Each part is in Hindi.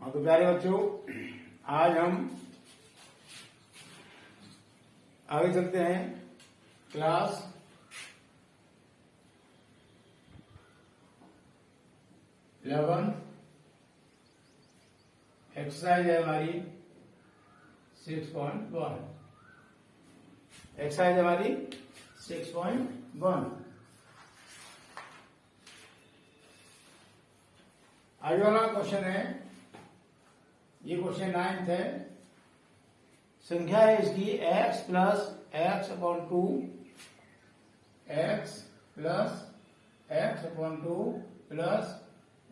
हाँ तो प्यारे बच्चों, आज हम आगे चलते हैं। क्लास 11 एक्सरसाइज है हमारी 6.1। एक्सरसाइज हमारी 6.1। आगे वाला क्वेश्चन है, ये क्वेश्चन 9th है। संख्या है इसकी x plus x upon 2, x plus x upon 2 plus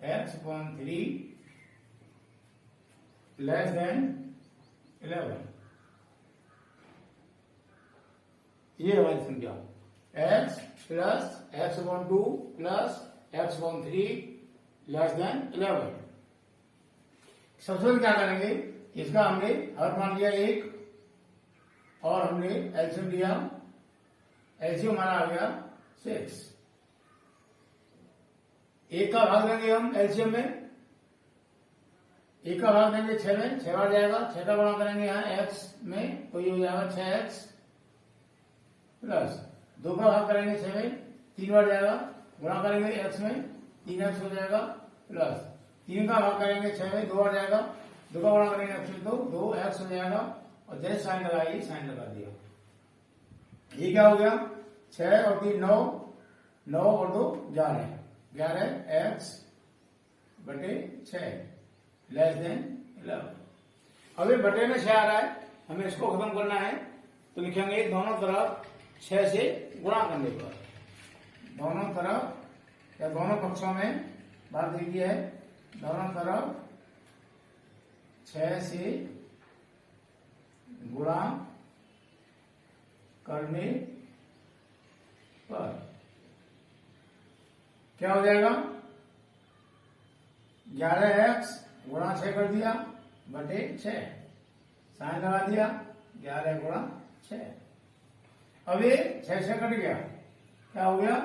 x upon 3 less than 11। ये हमारी संख्या x plus x upon 2 plus x upon 3 less than 11। सबसे पहले क्या करेंगे, इसका हमने हर मान लिया 1 और हमने एलसीएम लिया। एलसीएम हमारा आ गया 6। 1 का भाग देंगे हम एलसीएम में, 1 का भाग देंगे 6 में, 6 बार जाएगा। 6 का गुणा करेंगे यहाँ x में, तो ये हो जाएगा 6x प्लस 2 का भाग करेंगे 6 में, 3 बार जाएगा। गुणा करेंगे x में, 3x हो जाएगा प्लस 3 का भाग करेंगे 6 में, 2 बार जाएगा। 2 का गुणा करेंगे x में, तो 2x हो जाएगा और जैसे साइन लगाई साइन लगा दिया। ये क्या हो गया, 6 और 3 9, 9 और 2 11, 11x बटे 6 लेस देन 11। अब ये बटे में 6 आ रहा है, हमें इसको खत्म करना है, तो लिखेंगे दोनों तरफ 6 से गुणा करने पर। दोनों तरफ या दोनों पक्षों में बात देखिए है, दोनों तरफ 6 से गुणा करने पर क्या हो जाएगा, 11x गुणा 6 कर दिया बटे 6, साइन लगा दिया, 11 गुणा 6। अब ये 6 से कट गया, क्या हो गया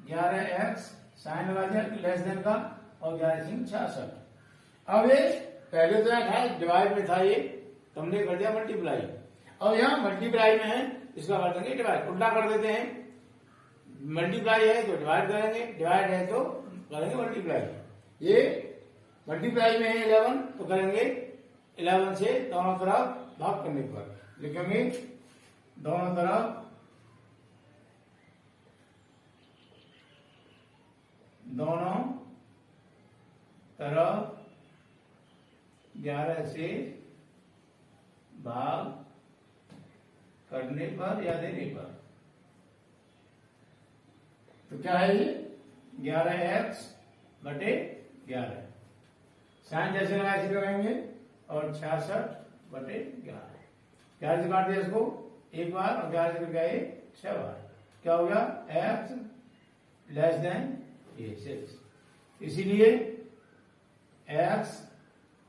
11x, साइन लगा दिया लेस देन का, और 11 66। अब ये पहले तो था डिवाइड में था, ये तो हमने कर दिया मल्टीप्लाई। और यहाँ मल्टीप्लाई में है, इसका कर देंगे डिवाइड, उल्टा कर देते हैं। मल्टीप्लाई है तो डिवाइड करेंगे, डिवाइड है तो करेंगे मल्टीप्लाई। ये मल्टीप्लाई में है 11, तो करेंगे 11 से दोनों तरफ भाग करने पर लिखेंगे दोनों तरफ तरफ 11 से भाग करने पर या देने पर। तो क्या है ये 11x बटे 11, साइन जैसे लगाए ऐसे लगाएंगे, और 66 बटे 11। 11 से काट दिया इसको एक बार, और 11 से गए 6 बार। क्या हो गया x लेस देन ये 6। इसीलिए x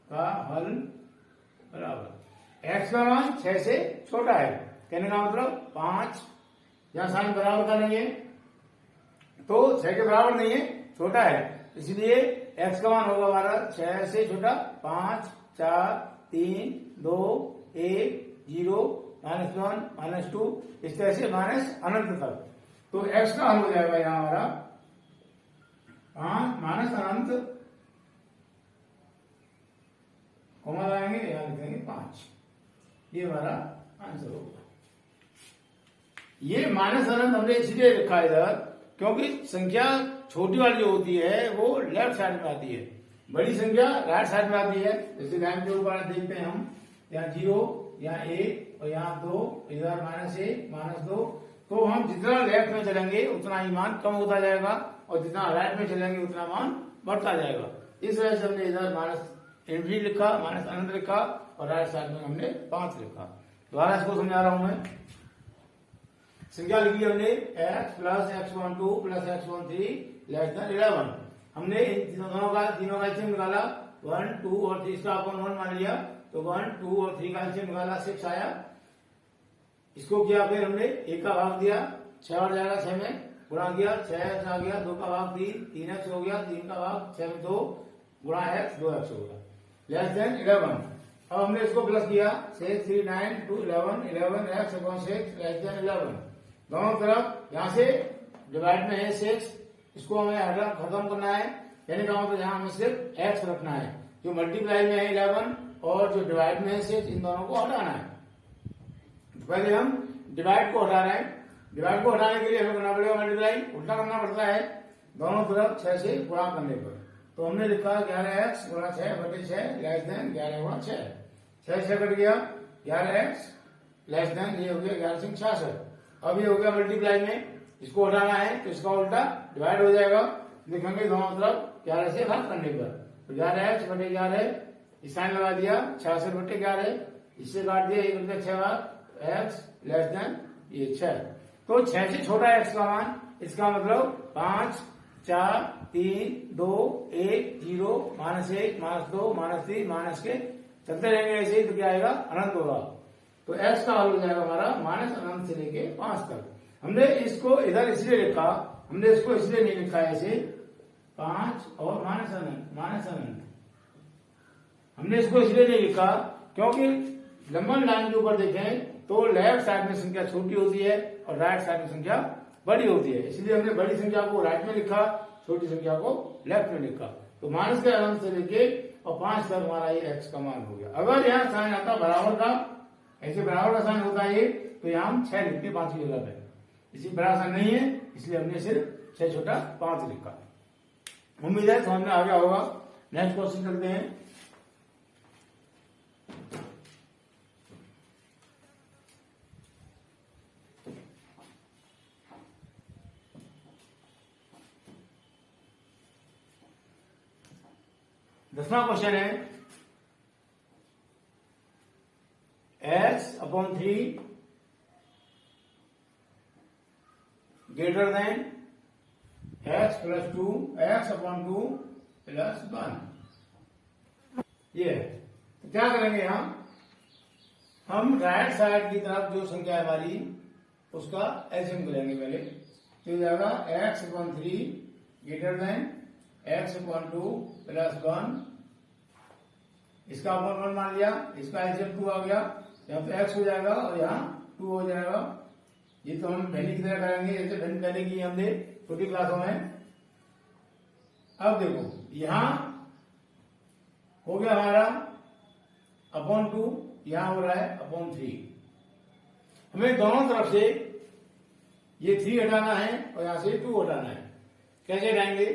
का हल बराबर, x का मान 6 से छोटा है, कहने का मतलब 5। यहां साइन बराबर का नहीं है तो 6 के बराबर नहीं है, छोटा है, इसलिए x का मान होगा हमारा 6 से छोटा। 5 4 3 2 1 0 -1 -2 इस तरह से माइनस अनंत तक। तो x का हल हो जाएगा यहां हमारा 5 माइनस अनंत, कोमा लगाएंगे, यहां लिखेंगे 5। ये हमारा आंसर होगा। ये माइनस अनंत हमने इसलिए लिखा है इधर, क्योंकि संख्या छोटी वाली जो होती है वो लेफ्ट साइड में आती है, बड़ी संख्या राइट साइड में आती है। जैसे लाइन के ऊपर देखते हैं हम, यहाँ 0, यहाँ 1 और यहाँ 2, इधर -1 -2। तो हम जितना लेफ्ट में चलेंगे उतना ही मान कम होता जाएगा, और जितना राइट में चलेंगे उतना मान बढ़ता जाएगा। इस वजह से हमने इधर माइनस इनफिनिटी लिखा, माइनस अनंत लिखा, और राइट साइड में हमने 5 लिखा। दोबारा इसको समझा रहा हूं मैं। संख्या लिखी हमने x plus x12 plus x13 less than 11। हमने इन तीनों का एलसीएम निकाला, 1 2 और 3 का अपन 1 मान लिया, तो 1 2 और 3 का एलसीएम निकाला 6 आया। इसको किया, फिर हमने 1 का भाग दिया, 6 बार जाएगा 6 में, गुणा किया 6x आ गया, 2 का भाग 3, 3x हो गया, 3 का भाग 6 में 2 गुणा x 2x हो गया। Less than 11। अब हमने इसको प्लस किया 6 3 9 2 11 11 x अपॉन 6 लेस देन 11। दोनों तरफ यहां से डिवाइड में है 6, इसको हमें हटा खत्म करना है, यानी कहा तो यहाँ हमें सिर्फ x रखना है। जो मल्टीप्लाई में है 11 और जो डिवाइड में है 6, इन दोनों को हटाना है। तो पहले हम डिवाइड को हटा रहे हैं। डिवाइड को हटाने के लिए हमें करना पड़ेगा मल्टीप्लाई, उल्टा करना पड़ता है दोनों तरफ 6 से गुणा करने पर। तो हमने लिखा 11x गुणा 6 बटे 6 लेस देन 11 गुणा 6। 6 से कट गया 11x लेस देन, ये हो गया 11 से 66। अब ये हो गया मल्टीप्लाई में, इसको हटाना है तो इसका उल्टा डिवाइड हो जाएगा, लिखेंगे दोनों तरफ 11 से भाग करने पर। तो 11x बटे 11 इस साइन लगा दिया, 66 बटे 11 इससे काट दिया, 1 बटे 6 भाग x लेस देन ये 6। तो 6 से छोटा x का मान, इसका मतलब 5 4 3 2 1 0 -1 -2 -3 माइनस के चलते रहेंगे ऐसे ही, तो क्या आएगा अनंत होगा। तो x का हल हो जाएगा हमारा माइनस अनंत से लेके 5 तक। हमने इसको इधर इसलिए लिखा, हमने इसको इसलिए नहीं लिखा ऐसे 5 और माइनस अनंत। हमने इसको इसलिए नहीं लिखा क्योंकि लंबन लाइन के ऊपर देखें तो लेफ्ट साइड में संख्या छोटी होती है और राइट साइड में संख्या बड़ी होती है, इसलिए हमने बड़ी संख्या को राइट में लिखा, छोटी संख्या को लेफ्ट में लिखा। तो माइनस के अनंत से लेके और 5 तक हमारा ये x का मान हो गया। अगर यहाँ साइन आता बराबर का, ऐसे बराबर का साइन होता है तो यहाँ हम 6 लिखते 5 की जगह पे, इसी बराबर साइन नहीं है इसलिए हमने सिर्फ 6 छोटा 5 लिखा। उम्मीद है समझ में आ गया होगा। नेक्स्ट क्वेश्चन चलते हैं। दसवां क्वेश्चन है x upon 3 greater than x plus 2 x upon 2 plus 1। ये तो क्या करेंगे हम राइट साइड की तरफ जो संख्या है हमारी उसका एलसीएम करेंगे पहले। तो ये जाएगा x upon 3 greater than x upon 2 plus 1। इसका अपॉन 1 मान लिया, इसका एलसीएम 2 आ गया, यहाँ तो x हो जाएगा और यहाँ 2 हो जाएगा। ये तो हम पहले की तरह करेंगे जैसे पहले की हमने छोटी क्लासों में। अब देखो यहाँ हो गया हमारा अपॉन 2, यहाँ हो रहा है अपॉन 3। हमें दोनों तरफ से ये 3 हटाना है और यहाँ से 2 हटाना है। कैसे हटाएंगे?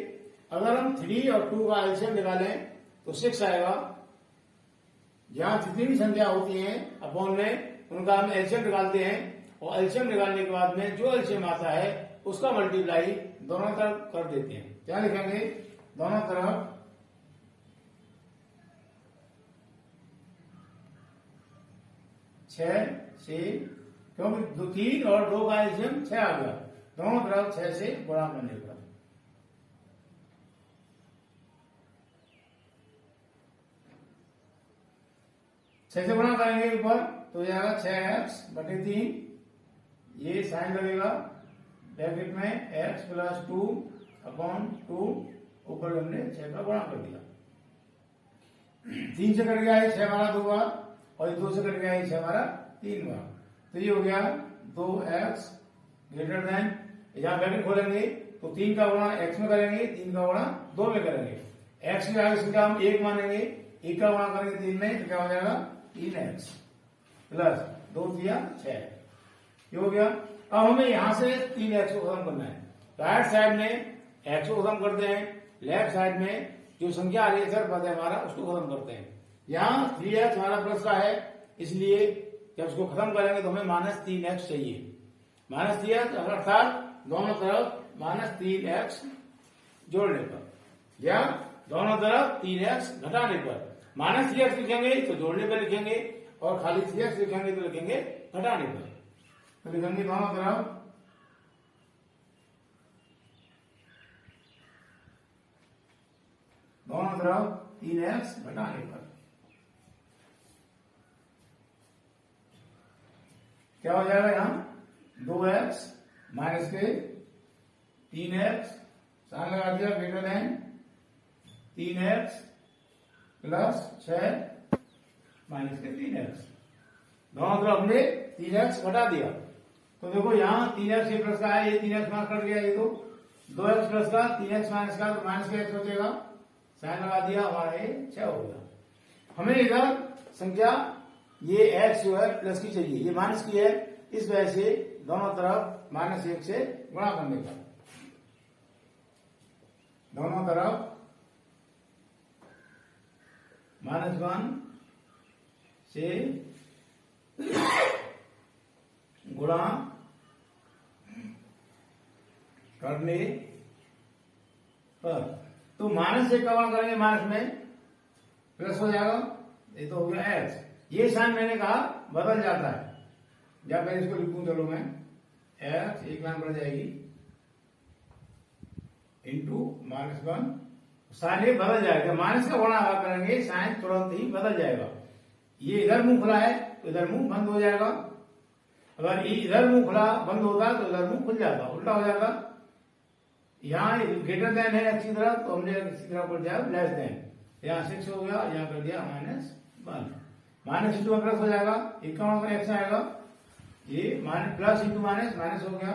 अगर हम 3 और 2 का एलसीएम निकालें तो 6 आएगा। जहां जितनी भी संख्या होती है अपॉन में उनका हम एलसीएम निकालते हैं और एलसीएम निकालने के बाद में जो एलसीएम आता है उसका मल्टीप्लाई दोनों तरफ कर देते हैं। क्या लिखेंगे? दोनों तरफ 6 से, क्योंकि 3 और 2 का एलसीएम 6 आ गया, दोनों तरफ 6 से गुणा करने पर। छह से गुणा करेंगे ऊपर तो जाएगा 6x बटे 3, ये साइन लगेगा ब्रैकेट में x प्लस 2 अपॉन 2, ऊपर हमने 6 का गुणा कर दिया। 3 से कट गया है 6 हमारा 2 बार और 2 से कट गया है 6 हमारा 3 बार। तो ये हो गया 2x ग्रेटर देन, यहाँ ब्रैकेट खोलेंगे तो 3 का गुणा x में करेंगे, 3 का गुणा 2 में करेंगे। x की आगे संख्या हम 1 मानेंगे, 1 का गुणा करेंगे 3 में तो क्या हो जाएगा 3x प्लस 2 दिया 6, ये हो गया। अब हमें यहां से 3x को खत्म करना है। राइट साइड में x को खत्म करते हैं, लेफ्ट साइड में जो संख्या आ रही है सर पद है हमारा उसको खत्म करते हैं। यहाँ 3x हमारा प्लस का है, इसलिए जब उसको खत्म करेंगे तो हमें -3x चाहिए। -3x अर्थात दोनों तरफ -3x जोड़ने पर या दोनों तरफ 3x घटाने पर। -3x लिखेंगे तो जोड़ने पर लिखेंगे और खाली 3x लिखेंगे तो लिखेंगे घटाने पर। तो लिखेंगे दोनों तरफ 3x घटाने पर क्या हो जाएगा? यहाँ 2x माइनस के 3x साइन लगा दिया greater than 3x plus 6 minus के 3x। दोनों तरफ हमने 3x घटा दिया। तो देखो यहाँ 3x ये प्लस का है, ये 3x माइनस कट गया, ये तो 2x प्लस का 3x माइनस का, तो माइनस का x बचेगा, साइन लगा दिया, हमारा ये 6 हो गया। हमें इधर संख्या ये x जो है प्लस की चाहिए, ये माइनस की है, इस वजह से दोनों तरफ -1 से गुणा करने का, दोनों तरफ -1 से गुणा करने पर, तो माइनस से का गुणा करेंगे, माइनस में प्लस हो जाएगा, ये तो हो गया x। ये साइन मैंने कहा बदल जाता है, या मैं इसको लिखूं, चलो मैं x एक लाइन बढ़ जाएगी इंटू -1, साइन ये बदल जाएगा, माइनस का गुणा करेंगे साइन तुरंत ही बदल जाएगा। ये इधर मुंह खुला है तो इधर मुंह बंद हो जाएगा, अगर ये इधर मुंह खुला बंद होता तो इधर मुंह खुल जाता, उल्टा हो जाता। यहाँ ग्रेटर देन है अच्छी तरफ, तो हमने इसी तरफ कर दिया लेस देन, यहाँ 6 हो गया, यहाँ कर दिया -1, माइनस इंटू प्लस हो जाएगा, इक्यावन में x आएगा, ये minus plus into minus minus हो गया,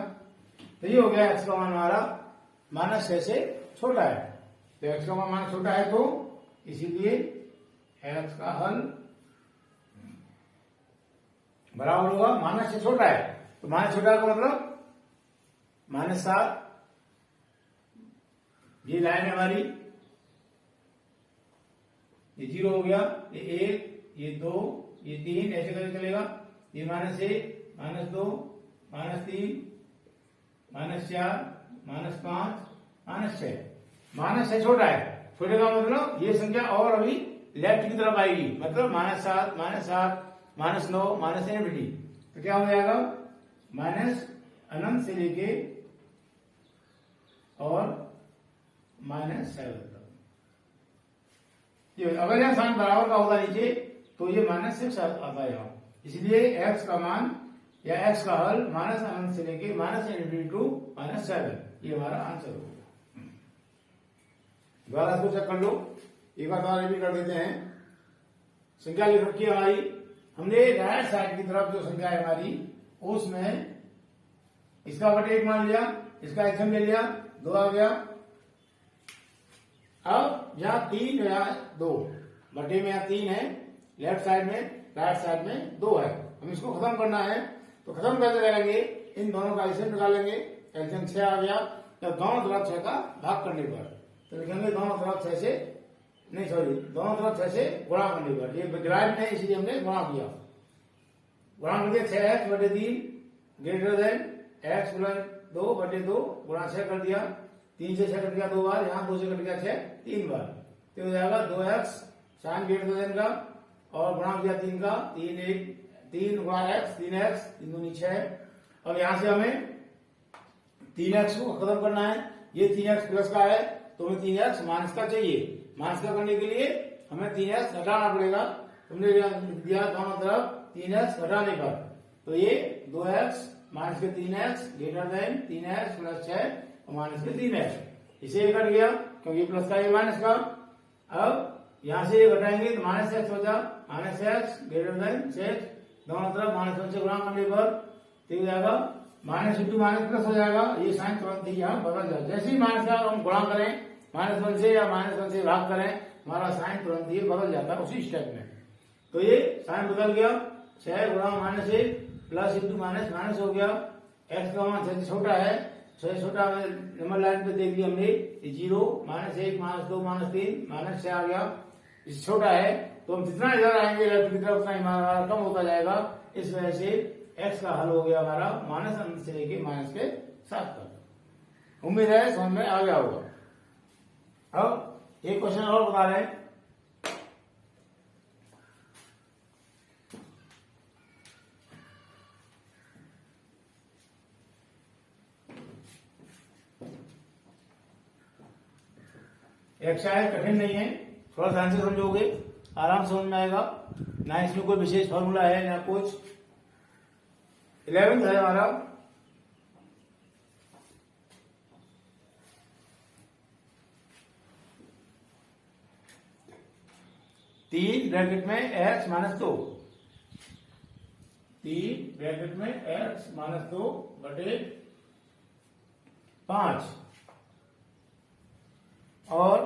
तो ये हो गया x का मान हमारा -6 से छोटा है। तो x का मान छोटा है, तो इसीलिए x का हल बराबर होगा माइनस से छोटा है। तो माइनस छोटा का मतलब -7, ये लाइन है हमारी, ये 0 हो गया, ये 1, ये 2, ये 3, ऐसे करके चलेगा, ये -1, -2, -3, -4, -5, -6 छोटा है। छोटे का मतलब ये संख्या और अभी लेफ्ट की तरफ आएगी, मतलब -7, -8, -9, -∞। तो क्या हो जाएगा, अनंत से लेके और -7 तक। ये अगर यहाँ साइन बराबर का होता नीचे तो ये -6 आता है यहाँ, इसलिए x का मान या x का हल अनंत से लेके -∞ टू -7, ये हमारा आंसर होगा। दोबारा इसको चेक कर लो, एक बार दोबारा भी कर देते हैं। संख्या लिख रखी है हमारी, हमने राइट साइड की तरफ जो संख्या है हमारी, उसमें इसका बटे 1 मान लिया, इसका एचएम ले लिया, 2 आ गया। अब यहाँ 3 या 2 बटे में, यहाँ 3 है लेफ्ट साइड में, राइट साइड में 2 है, हम इसको खत्म करना है। तो खत्म कैसे करेंगे, इन दोनों का एचएम निकालेंगे, एचएम 6 आ गया, तो दोनों तरफ 6 का भाग करने पर, तो लिखेंगे दोनों तरफ 6 से, नहीं सॉरी, दोनों तरफ 6 से गुणा करने पर, ये डिवाइड में इसलिए हमने गुणा किया, गुणा कर दिया 6x बटे 3 ग्रेटर देन x प्लस 2 बटे 2 गुणा 6 कर दिया, 3 से 6 कट गया 2 बार, यहाँ 2 से कट गया 6 3 बार, तो हो जाएगा 2x साइन ग्रेटर देन का, और गुणा किया 3 का, 3 गुणा x 3x 3 दूनी 6। अब यहाँ से हमें 3x को खत्म करना है, ये 3x प्लस का है, तो हमें 3x माइनस का चाहिए, माइनस का करने के लिए हमें 3x घटाना पड़ेगा, तुमने दिया दोनों तरफ 3x घटाने पर, तो ये 2x माइनस के 3x greater than 3x plus 6 और माइनस के 3x, इसे कट गया क्योंकि प्लस का ये माइनस का। अब यहां से ये घटाएंगे तो -x हो जाए, -x ग्रेटर देन 6, दोनों तरफ -1 से गुणा करने पर हो जाएगा, माइनस इंटू माइनस प्लस हो जाएगा, ये साइन तुरंत ही यहाँ बदल जाए, जैसे ही माइनस का हम गुणा करें -1 से या -1 से भाग करें, हमारा साइन तुरंत ही बदल जाता है उसी स्टेप में। तो ये साइन बदल गया, 6 गुणा -1 प्लस इंटू माइनस माइनस हो गया, x का मान 6 से छोटा है, 6 छोटा नंबर लाइन पे देख लिया हमने, 0 -1 -2 -3 -6 आ गया, इससे छोटा है, तो हम जितना इधर आएंगे लेफ्ट की तरफ उतना हमारा कम होता जाएगा, इस वजह से x का हल हो गया हमारा अनंत से लेके -7 तक। उम्मीद है समझ में आ गया होगा। अब एक क्वेश्चन और बता रहे हैं, एक शायद कठिन नहीं है, थोड़ा ध्यान से समझोगे आराम से समझ में आएगा, ना इसमें कोई विशेष फॉर्मूला है ना कुछ। 11th है हमारा, 3 ब्रैकेट में x माइनस 2, 3 ब्रैकेट में x माइनस 2 बटे 5 और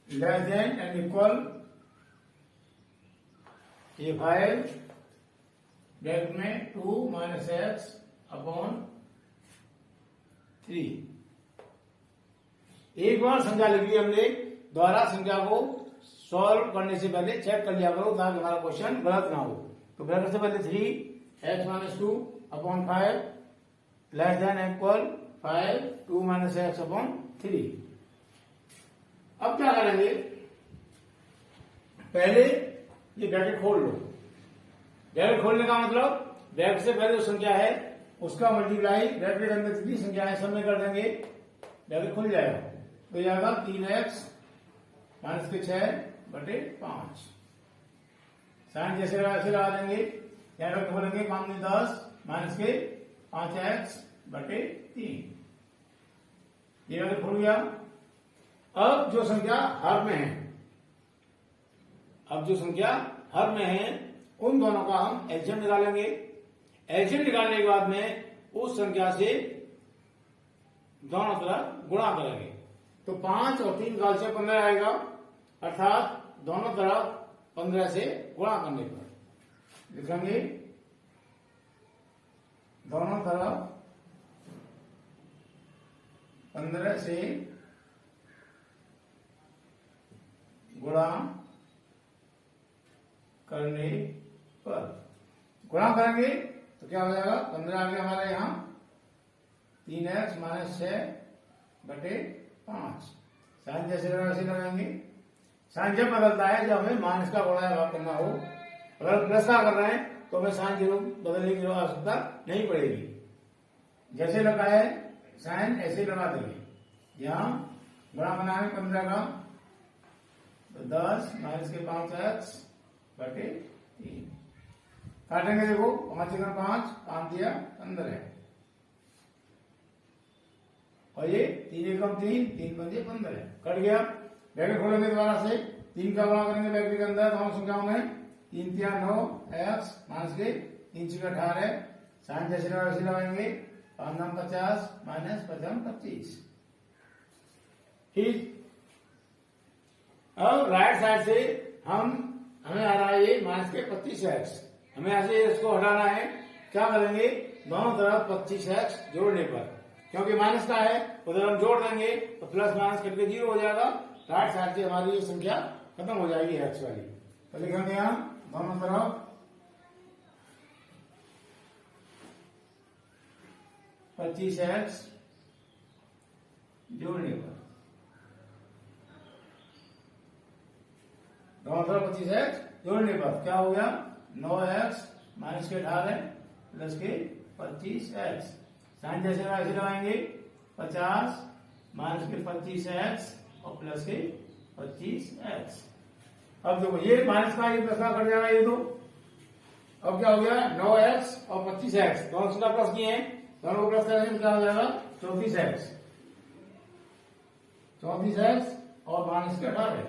लेस देन एंड इक्वल ये 5 ब्रैकेट में 2 माइनस एक्स अपॉन 3। एक बार संख्या लिख ली हमने, द्वारा संख्या को सॉल्व करने से पहले चेक कर लिया करो ताकि हमारा क्वेश्चन गलत ना हो। तो ब्रैकेट से पहले 3 x minus 2 upon 5 less than equal 5 2 minus x upon 3। अब क्या करेंगे, पहले ये ब्रैकेट खोल लो। ब्रैकेट खोलने का मतलब ब्रैकेट से पहले जो संख्या है उसका मल्टीप्लाई ब्रैकेट के अंदर जितनी संख्या है सब में कर देंगे, ब्रैकेट खुल जाएगा। तो यह आएगा 3x माइनस के 6 बटे 5। साइन जैसे ऐसे लगा देंगे, यहाँ रख बोलेंगे 5 में 10 माइनस के 5x बटे 3। ये ब्रैकेट खुल गया। अब जो संख्या हर में है, अब जो संख्या हर में है उन दोनों का हम एलसीएम निकालेंगे। एलसीएम निकालने के बाद में उस संख्या से दोनों तरफ गुणा करेंगे। तो 5 और 3 का एलसीएम 15 आएगा, अर्थात दोनों तरफ 15 से गुणा करने पर लिखेंगे दोनों तरफ 15 से गुणा करने पर। गुणा करेंगे तो क्या हो जाएगा, 15 आ गया हमारे यहां 3x माइनस 6 बटे 5। साइन जैसे लगा वैसे लगाएंगे। साइन जब बदलता है जब हमें माइनस का गुणा भाग करना हो। अगर प्लस का कर रहे हैं तो हमें साइन जरूर बदलने की आवश्यकता नहीं पड़ेगी। जैसे लगा है साइन ऐसे लगा देंगे। यहां गुणा बना है 15 का, तो 10 माइनस के 5x बटे 3 काटेंगे। देखो 5 जगह 5 दिया 15 है, और ये 3 एकम 3 पंजे 15 है, कट गया। ब्रैकेट खोलेंगे दोबारा से, 3 का गुणा करेंगे ब्रैकेट के अंदर दोनों संख्याओं में, 3 तिया 9 एक्स माइनस के 3 छः 18। साइन जैसे लगा वैसे लगाएंगे, 5 9 50 माइनस 5 25। ठीक, अब राइट साइड से हमें आ रहा है ये माइनस के 25x। हमें ऐसे इसको हटाना है। क्या करेंगे, दोनों तरफ 25x जोड़ने पर, क्योंकि माइनस का है उधर हम जोड़ देंगे तो प्लस माइनस करके 0 हो जाएगा। राइट साइड से हमारी ये संख्या खत्म हो जाएगी x वाली। तो लिखेंगे यहां दोनों तरफ 25x जोड़ने पर, दोनों तरफ 25x जोड़ने पर क्या हो गया, 9x माइनस के 18 प्लस के 25x। साइन जैसे ऐसे लगाएंगे, 50 माइनस के 25x और प्लस के 25x। अब देखो ये माइनस का ये प्लस का कट जाएगा ये दो। अब क्या हो गया, 9x और 25x दोनों संख्या प्लस किए हैं, दोनों को प्लस करेंगे क्या हो जाएगा 34x। 34x और माइनस के 18,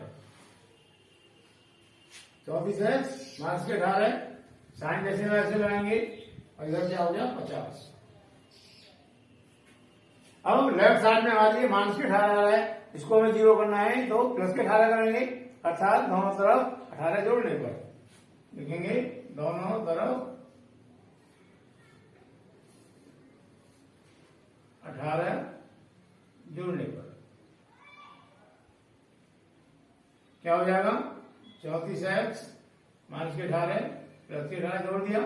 34x माइनस के 18। साइन जैसे वैसे लगाएंगे और इधर क्या हो गया 50। अब लेफ्ट साइड में हमारे माइनस के 18 आ रहा है, इसको हमें 0 करना है तो प्लस के 18 करेंगे, अर्थात दोनों तरफ 18 जोड़ने पर लिखेंगे दोनों तरफ 18 जोड़ने पर क्या हो जाएगा, 34x माइनस के 18 प्लस के 18 जोड़ दिया।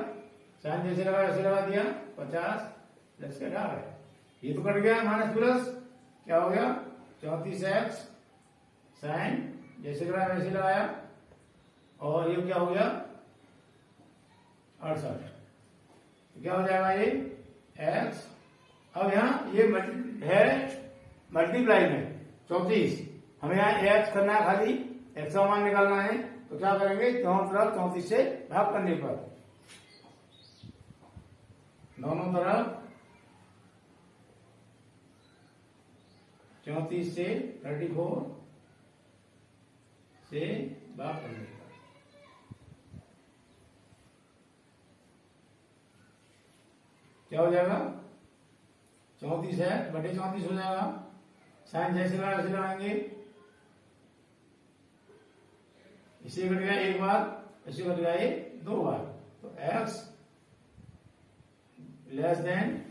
साइन जैसे लगा वैसे लगा दिया, 50 प्लस के 18। ये तो कट गया माइनस प्लस, क्या हो गया 34x साइन जैसे लगाया वैसे लगाया, और ये क्या हो गया 68। क्या हो जाएगा ये x। अब यहाँ ये है मल्टीप्लाई में 34, हमें यहाँ x करना है, खाली x का मान निकालना है। तो क्या करेंगे, दोनों तरफ 34 से भाग करने पर, दोनों तरफ 34 से 34 से भाग करने पर क्या हो जाएगा? 34x बटे 34 हो जाएगा। साइन जैसे लगा वैसे लगाएंगे। इसे कट गया एक बार, इसे कट गया दो बार, तो x लेस देन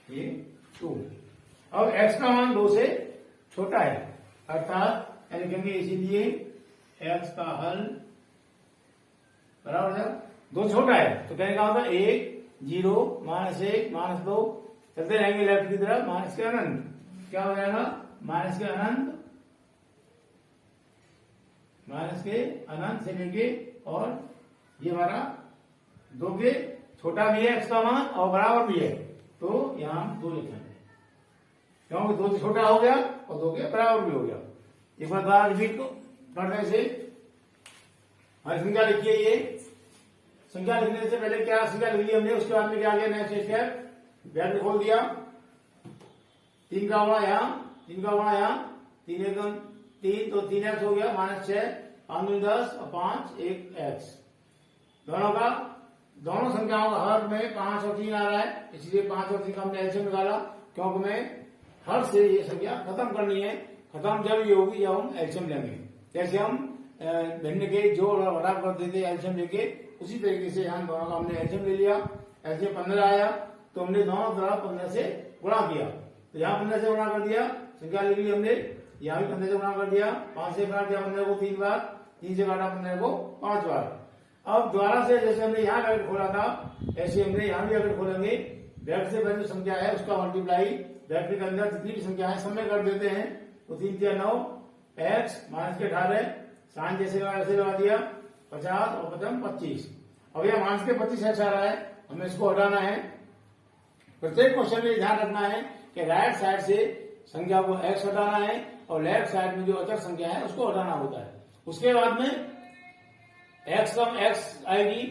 ये 2। अब x का मान 2 से छोटा है, अर्थात लिखेंगे इसीलिए x का हल बराबर है 2 छोटा है, तो कहने का मतलब 1 0 -1 -2 चलते रहेंगे लेफ्ट की तरफ। माइनस के अनंत क्या हो जाएगा? माइनस के अनंत से लेके, और ये हमारा 2 के छोटा भी है x का मान और बराबर भी है, तो यहां हम 2 लिखेंगे क्योंकि 2 से छोटा हो गया और 2 के बराबर भी हो गया। एक बार दोबारा रिपीट करने से हमारी संख्या लिखिए। ये संख्या लिखने से पहले क्या संख्या लिख ली हमने, उसके बाद में क्या आ गया नेक्स्ट स्टेप, ब्रैकेट खोल दिया, 3 का गुणा यहाँ, 3 का गुणा यहाँ, 3 एकम 3 तो 3x हो गया, -6 5 दूनी 10 और 5 1 x। दोनों संख्याओं का हर में 5 और 3 आ रहा है, इसलिए 5 और 3 का हमने एलसीएम निकाला, क्योंकि हमें हर से ये संख्या खत्म करनी है। खत्म जब ये होगी जब हम एलसीएम लेंगे, जैसे हम भिन्न के जोड़ और घटा करते थे एलसीएम लेके, उसी तरीके से यहाँ दोनों का हमने एलसीएम ले लिया। एलसीएम 15 आया तो हमने दोनों तरफ 15 से गुणा किया, तो यहाँ 15 से गुणा कर दिया, संख्या लिख ली हमने, यहाँ भी 15 से गुणा कर दिया, 5 से काट दिया 15 को 3 बार, 3 से काटा 15 को 5 बार। अब दोबारा से जैसे हमने यहाँ ब्रैकेट खोला था, ऐसे हमने यहाँ भी ब्रैकेट खोलेंगे। ब्रैकेट से पहले जो संख्या है उसका मल्टीप्लाई ब्रैकेट के अंदर जितनी भी संख्या है सब में कर देते हैं, तो 3 3 9 x माइनस के 18 साइन जैसे लगा दिया 50 और 25। अब यह माइनस के 25x आ रहा है, हमें इसको हटाना है। प्रत्येक क्वेश्चन में ध्यान रखना है कि राइट साइड से संख्या को x हटाना है और लेफ्ट साइड में जो अचर संख्या है उसको हटाना होता है। उसके बाद में x कम x आएगी,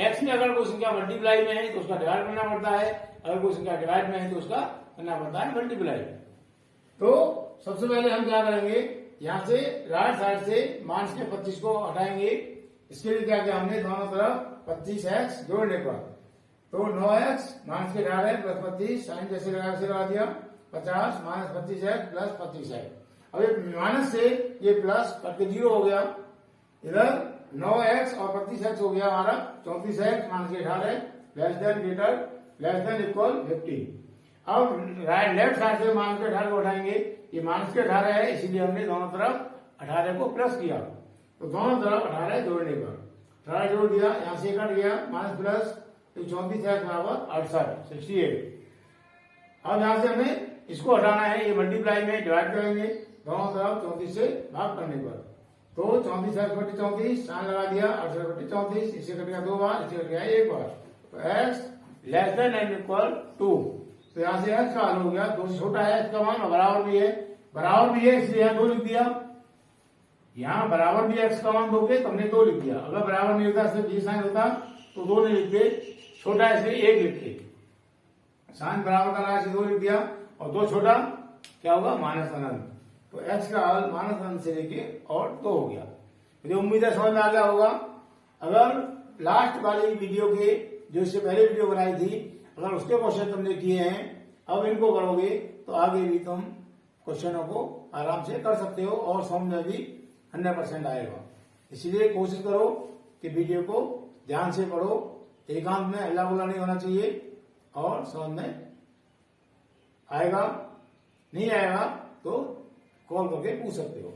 x में अगर कोई संख्या मल्टीप्लाई में है तो उसका डिवाइड करना पड़ता है, अगर कोई संख्या डिवाइड में है तो उसका करना पड़ता है मल्टीप्लाई। तो सबसे पहले हम क्या करेंगे, यहां से राइट साइड से माइनस के 25 को हटाएंगे। इसके लिए क्या किया हमने, दोनों तरफ 25x जोड़ने पर, तो 9x माइनस के 18 प्लस 25 साइन जैसे लगा दिया 50 माइनस 25x प्लस 25x। अब ये माइनस से ये प्लस करके 0 हो गया, इधर 9x और 25x हो गया हमारा 34x माइनस के 18 less than greater less than equal 50। अब लेफ्ट साइड से माइनस के 18 को उठाएंगे, ये माइनस के 18 है इसलिए हमने दोनों तरफ 18 को प्लस किया, तो दोनों तरफ 18 जोड़ने पर 18 जोड़ दिया, यहाँ से कट गया माइनस प्लस, तो 34x बराबर 68। अब यहां से हमें इसको हटाना है, ये मल्टीप्लाई में डिवाइड करेंगे दोनों तरफ 34 से भाग करने पर, तो 34x बटे 34 साइन लगा दिया 68 बटे 34, इससे कट गया 2 बार, इससे कट गया 1 बार, तो x less than and equal 2। तो यहां से x का हल हो गया, 2 से छोटा है x का मान और बराबर भी है इसलिए यहाँ 2 लिख दिया। यहाँ बराबर भी x का मान दोगे तो हमने 2 लिख दिया, अगर बराबर नहीं होता सिर्फ ये साइन होता तो 2 नहीं लिखते, छोटा है इसलिए 1 लिखते, साइन बराबर का लगा 2 लिख दिया, और 2 छोटा क्या होगा माइनस अनंत, तो x का हल माइनस अनंत से लेके और 2 हो गया। मुझे उम्मीद है समझ में आ गया होगा। अगर लास्ट वाली वीडियो के जो इससे पहले वीडियो बनाई थी, अगर उसके क्वेश्चन तुमने किए हैं, अब इनको करोगे तो आगे भी तुम क्वेश्चनों को आराम से कर सकते हो और समझ में भी 100% आएगा। इसलिए कोशिश करो कि वीडियो को ध्यान से पढ़ो, एकांत में हल्ला गुल्ला नहीं होना चाहिए, और समझ में आएगा नहीं आएगा तो कॉल करके पूछ सकते हो।